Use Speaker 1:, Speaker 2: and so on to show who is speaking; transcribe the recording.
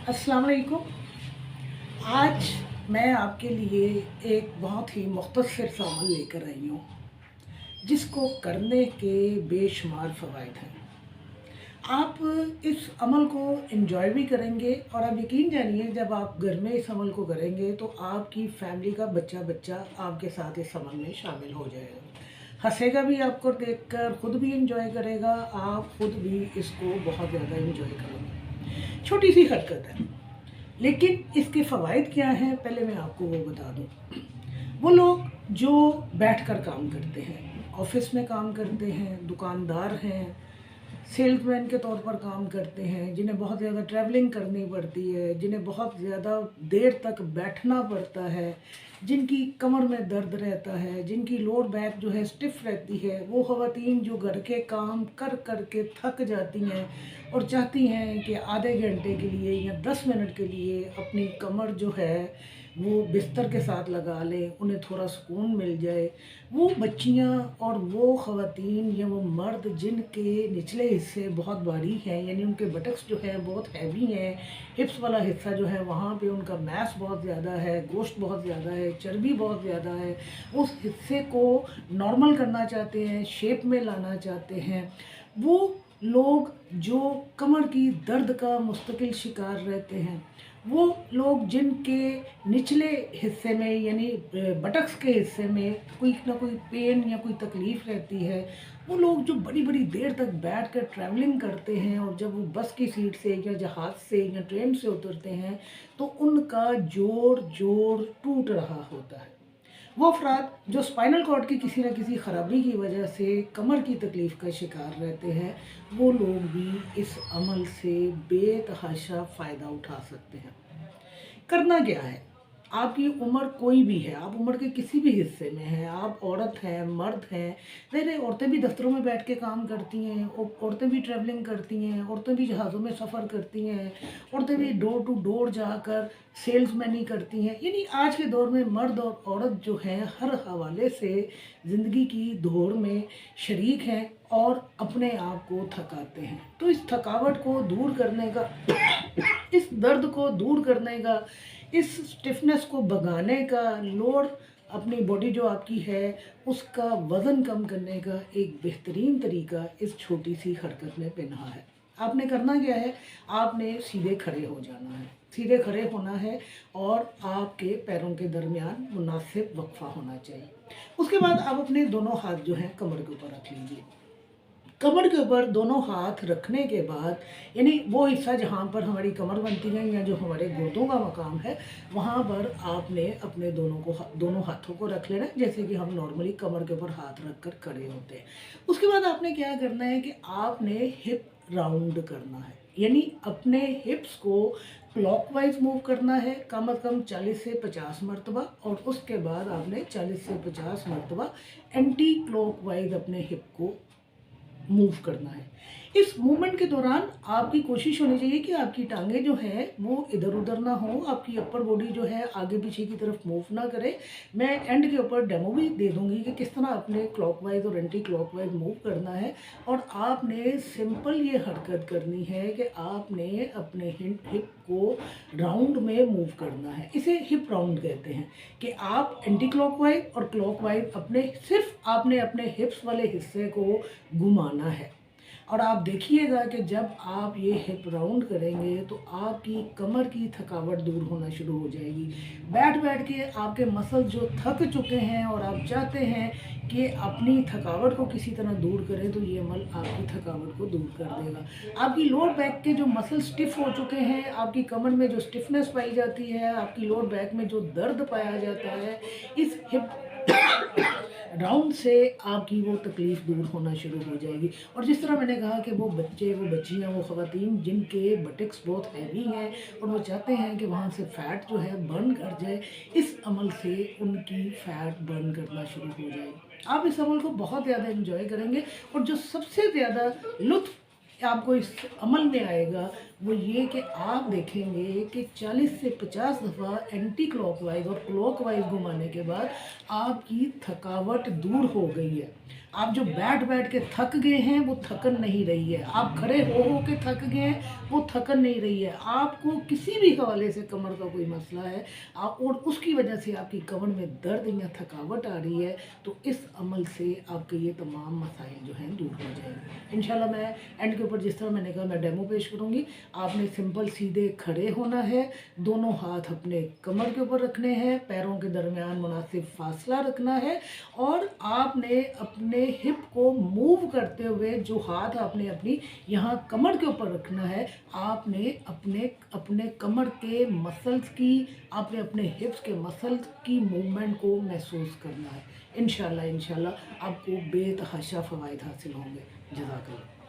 Speaker 1: अस्सलाम वालेकुम। आज मैं आपके लिए एक बहुत ही मुख्तसर सा अमल लेकर आई हूँ, जिसको करने के बेशुमार फ़वाइद हैं। आप इस अमल को एंजॉय भी करेंगे और आप यकीन जानिए जब आप घर में इस अमल को करेंगे तो आपकी फैमिली का बच्चा-बच्चा आपके साथ इस अमल में शामिल हो जाएगा। हँसेगा भी आपको देखकर, खुद भी एंजॉय करेगा, आप खुद भी इसको बहुत ज़्यादा एंजॉय करेंगे। छोटी-सी हरकत है। लेकिन इसके फ़वाइद क्या हैं, पहले मैं आपको वो बता दूँ। वो लोग जो बैठकर काम करते हैं, ऑफ़िस में काम करते हैं, दुकानदार हैं, सेल्समैन के तौर पर काम करते हैं, जिन्हें बहुत ज़्यादा ट्रैवलिंग करनी पड़ती है, जिन्हें बहुत ज़्यादा देर तक बैठना पड़ता है, जिनकी कमर में दर्द रहता है, जिनकी लोअर बैक जो है स्टिफ़ रहती है, वो ख़वातीन जो घर के काम कर कर के थक जाती हैं और चाहती हैं कि आधे घंटे के लिए या 10 मिनट के लिए अपनी कमर जो है वो बिस्तर के साथ लगा लें, उन्हें थोड़ा सुकून मिल जाए। वो बच्चियाँ और वो ख़वातीन या वो मर्द जिनके निचले हिस्से बहुत भारी हैं, यानी उनके बटक्स जो हैं बहुत हैवी हैं, हिप्स वाला हिस्सा जो है वहाँ पे उनका मैस बहुत ज़्यादा है, गोश्त बहुत ज़्यादा है, चर्बी बहुत ज़्यादा है, उस हिस्से को नॉर्मल करना चाहते हैं, शेप में लाना चाहते हैं, वो लोग जो कमर की दर्द का मुस्तकिल शिकार रहते हैं, वो लोग जिनके निचले हिस्से में यानी बटक्स के हिस्से में कोई ना कोई पेन या कोई तकलीफ़ रहती है, वो लोग जो बड़ी-बड़ी देर तक बैठ कर ट्रैवलिंग करते हैं और जब वो बस की सीट से या जहाज़ से या ट्रेन से उतरते हैं, तो उनका जोड़-जोड़ टूट रहा होता है। वो अफ़राद जो स्पाइनल कॉर्ड की किसी न किसी ख़राबी की वजह से कमर की तकलीफ़ का शिकार रहते हैं, वो लोग भी इस अमल से बेतहाशा फ़ायदा उठा सकते हैं। करना क्या है? आपकी उम्र कोई भी है, आप उम्र के किसी भी हिस्से में हैं, आप औरत हैं, मर्द हैं, नहीं-नहीं औरतें भी दफ़्तरों में बैठ के काम करती हैं, औरतें भी ट्रैवलिंग करती हैं, औरतें भी जहाज़ों में सफ़र करती हैं, औरतें भी डोर टू डोर जाकर सेल्समैनी करती हैं। यानी आज के दौर में मर्द और औरत जो हैं, हर हवाले से ज़िंदगी की दौड़ में शरीक हैं और अपने आप को थकाते हैं। तो इस थकावट को दूर करने का इस दर्द को दूर करने का, इस स्टिफ़नेस को भगाने का, लोअर अपनी बॉडी जो आपकी है, उसका वज़न कम करने का एक बेहतरीन तरीका इस छोटी-सी हरकत में पिन्हा है। आपने करना क्या है, आपने सीधे खड़े हो जाना है। सीधे खड़े होना है और आपके पैरों के दरमियान मुनासिब वक़फ़ा होना चाहिए। उसके बाद आप अपने दोनों हाथ जो हैं कमर के ऊपर रख लीजिए। कमर के ऊपर दोनों हाथ रखने के बाद यानी वो हिस्सा जहाँ पर हमारी कमर बनती है या जो हमारे घुटनों का मकाम है, वहाँ पर आपने अपने दोनों हाथों को रख लेना है, जैसे कि हम नॉर्मली कमर के ऊपर हाथ रख कर खड़े होते हैं। उसके बाद आपने क्या करना है कि आपने हिप राउंड करना है, यानी अपने हिप्स को क्लॉकवाइज़ मूव करना है कम से कम 40 से 50 मरतबा और उसके बाद आपने 40 से 50 मरतबा एंटी क्लॉकवाइज़ अपने हिप को मूव करना है। इस मूवमेंट के दौरान आपकी कोशिश होनी चाहिए कि आपकी टाँगें जो हैं वो इधर-उधर ना हों, आपकी अपर बॉडी जो है आगे-पीछे की तरफ मूव ना करे। मैं एंड के ऊपर डेमो भी दे दूँगी कि किस तरह आपने क्लॉकवाइज़ और एंटी क्लॉकवाइज़ मूव करना है और आपने सिंपल ये हरकत करनी है कि आपने अपने हिप को राउंड में मूव करना है। इसे हिप राउंड कहते हैं कि आप एंटी क्लॉकवाइज़ और क्लॉकवाइज़ आपने अपने हिप्स वाले हिस्से को घुमाना है। और आप देखिएगा कि जब आप ये हिप राउंड करेंगे तो आपकी कमर की थकावट दूर होना शुरू हो जाएगी। बैठ-बैठ के आपके मसल्स जो थक चुके हैं और आप चाहते हैं कि अपनी थकावट को किसी तरह दूर करें तो ये अमल आपकी थकावट को दूर कर देगा। आपकी लोअर बैक के जो मसल स्टिफ़ हो चुके हैं, आपकी कमर में जो स्टिफ़नेस पाई जाती है, आपकी लोअर बैक में जो दर्द पाया जाता है, इस हिप राउंड से आपकी वो तकलीफ़ दूर होना शुरू हो जाएगी। और जिस तरह मैंने कहा कि वो बच्चे, वो बच्चियाँ, वो ख़वातीन जिनके बटक्स बहुत हैवी हैं और वो चाहते हैं कि वहाँ से फ़ैट जो है बर्न कर जाए, इस अमल से उनकी फ़ैट बर्न करना शुरू हो जाएगी। आप इस अमल को बहुत ज़्यादा एंजॉय करेंगे और जो सबसे ज़्यादा लुत्फ़ आपको इस अमल में आएगा, वो ये कि आप देखेंगे कि 40 से 50 दफ़ा एंटी क्लॉकवाइज और क्लॉकवाइज घुमाने के बाद आपकी थकावट दूर हो गई है। आप जो बैठ बैठ के थक गए हैं वो थकन नहीं रही है, आप खड़े हो के थक गए हैं वो थकन नहीं रही है। आपको किसी भी हवाले से कमर का कोई मसला है आप और उसकी वजह से आपकी कमर में दर्द या थकावट आ रही है, तो इस अमल से आपके ये तमाम मसाइल जो हैं दूर हो जाएंगे इंशाल्लाह। मैं एंड के ऊपर जिस तरह मैंने कहा मैं डेमो पेश करूँगी। आपने सिंपल सीधे खड़े होना है, दोनों हाथ अपने कमर के ऊपर रखने हैं, पैरों के दरमियान मुनासिब फासला रखना है और आपने अपने हिप को मूव करते हुए जो हाथ आपने अपनी यहाँ कमर के ऊपर रखना है, आपने अपने अपने कमर के मसल्स की, आपने अपने हिप्स के मसल्स की मूवमेंट को महसूस करना है। इंशाल्लाह इंशाल्लाह आपको बेतहाशा फ़वाइद हासिल होंगे। जज़ाकल्लाह।